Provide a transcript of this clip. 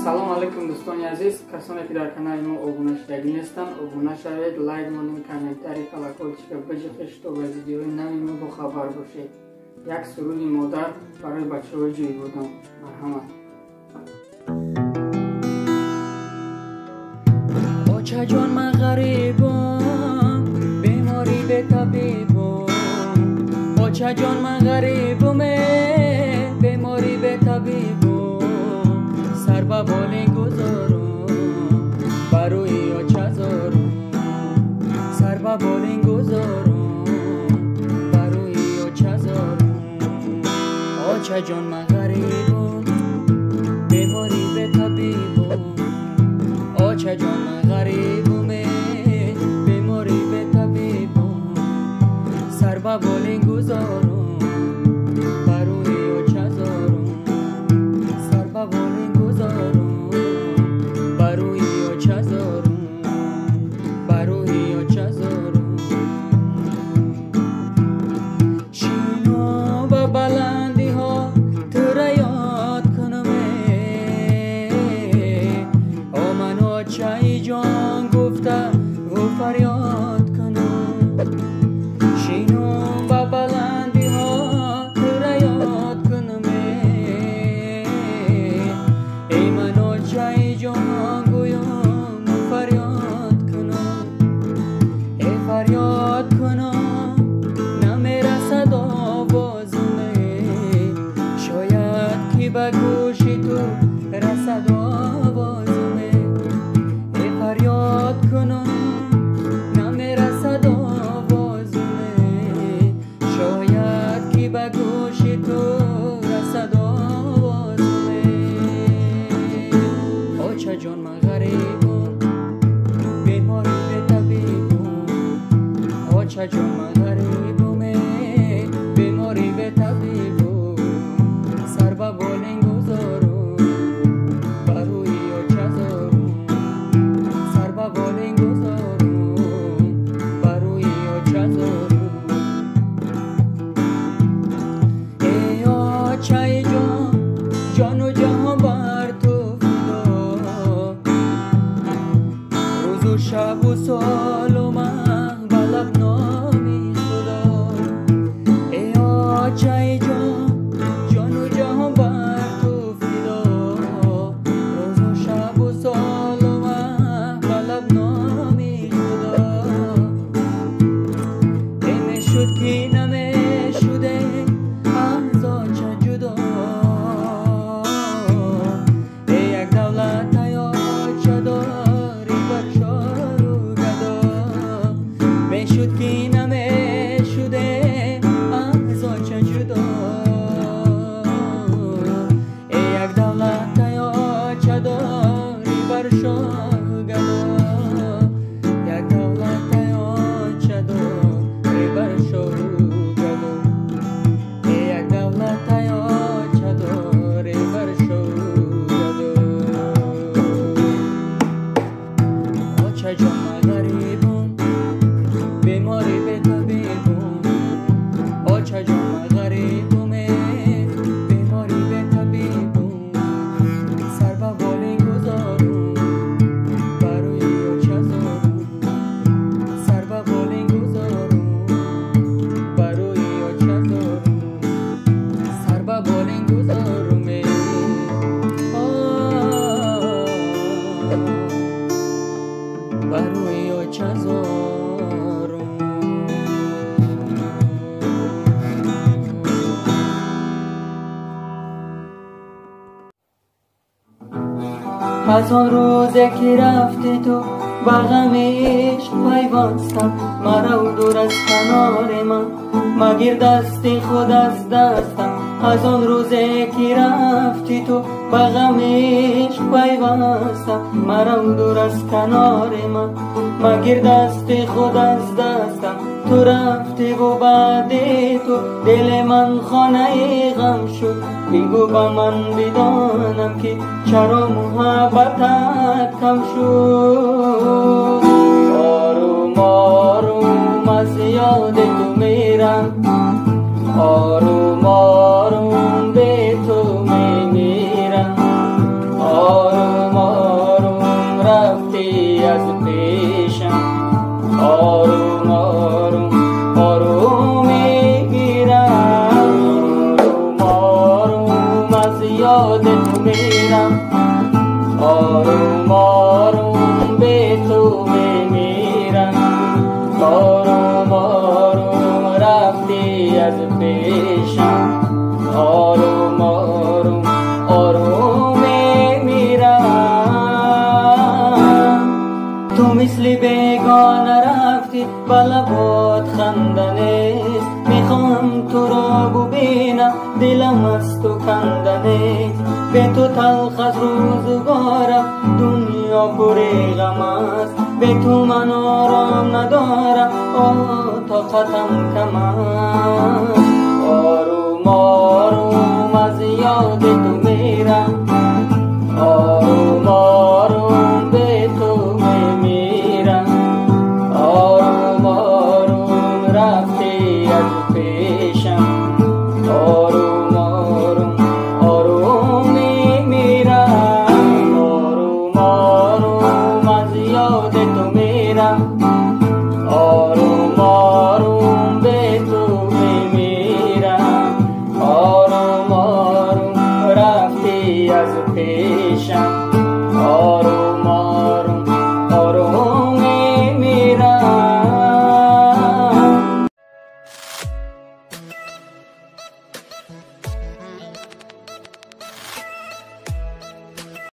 салом алайкум дӯстони азиз, касоне ки дар канали мо обуна шудагӣ нестанд, обуна шавед, лайк монед, комментарий, колокольчика биҷихед то ба видеои нави мо бохабар бошед. Як суруди модар барои бачаҳои ҷойбудан. Марҳамат. Очаҷон ман ғарибум, беморӣ бетабибум. Очаҷон ман ғарибум, беморӣ бетабибум. Сар ба болин гузорум, ба рӯи очазорум. Сар ба болин гузорум, ба рӯи очазорум. Очаҷон ман ғарибум, беморӣ бетабибум. Очаҷон ман ғарибум, беморӣ бетабибум. Сар ба болин гузорум, ба рӯи очазорум. Сар ба болин гузорум, ба рӯи очазорум, ба рӯи очазорум. Шино ба баландиҳо тура ёд кунам, оман очаи ҷон гуфта ву фарёд кунам. Шино ба баландиҳо тура ёд кунам, эй ман очаи ҷон гӯём фарёд кунам. Эй фарёд кунам, намерасад овозуме, шояд ки ба гӯши ту расад овозуме. Эй фарёд кунам, намерасад овозуме, шояд ки ба гӯши ту расад овозуме. Очаҷон ман ғарибум, беморӣ бетабибум. Очаҷон ман ғарибум, беморӣ бетабибум. Сар ба болин гузорум, ба рӯи очазорум. Сар ба болин гузорум, ба рӯи очазорум. Эй очаи ҷон, ҷону ҷаҳон бар ту фидо. Рӯзу шабу солу ман ба лаб номи худо. Эй очаи ҷон, ҷону ҷаҳон бар ту фидо. Рӯзу шабу солу ман ба лаб номи худо. Эй мешуд ки намешуде аз оча ҷудо. Эй як давлатай оча дори бар шору гадо. Мешуд ки намешуде аз оча ҷудо. Эй як давлатай оча дори бар шору гадо. Як давлатай оча дори бар шору гадо. Эй як давлатай оча дори бар шору гадо. Очаҷон ман ғарибум, беморӣ бетабибум. Очаҷон ман ғарибум, беморӣ бетабибум. Сар ба болин гузорум, ба рӯи очазорум. Сар ба болин гузорум, ба рӯи очазорум. Сар ба болин гузорум, ба рӯи очазорум. از آن روزه که رفتی تو با غم عشق پیوستم، مرا دور از کنار من مگیر دستی خود از دستم. از آن روزه که رفتی تو با غم عشق پیوستم، مرا دور از کنار من مگیر دستی خود از دستم. تو رفتی و بعد تو دل من خانه غم شد. بگو با من بدانم که چرا محبتت کم شد. آروم آروم از یاد تو میرم، آروم آروم به تو میمیرم. آروم از پیشم آروم آروم آروم میرم تو مثل بیگانه رفتی بلبات خندنیست میخوام تو را ببینم دلم از تو کندنیست به تو تلخ از روزگارم دنیا پر غم است به تو من آرام ندارم طاقتم کم است آروم آروم از یاد تو میرم آروم آروم به تو میمیرم آروم آروم رفتی از پیشم آروم آروم آروم میمیرم آروم آروم از یاد تو میرم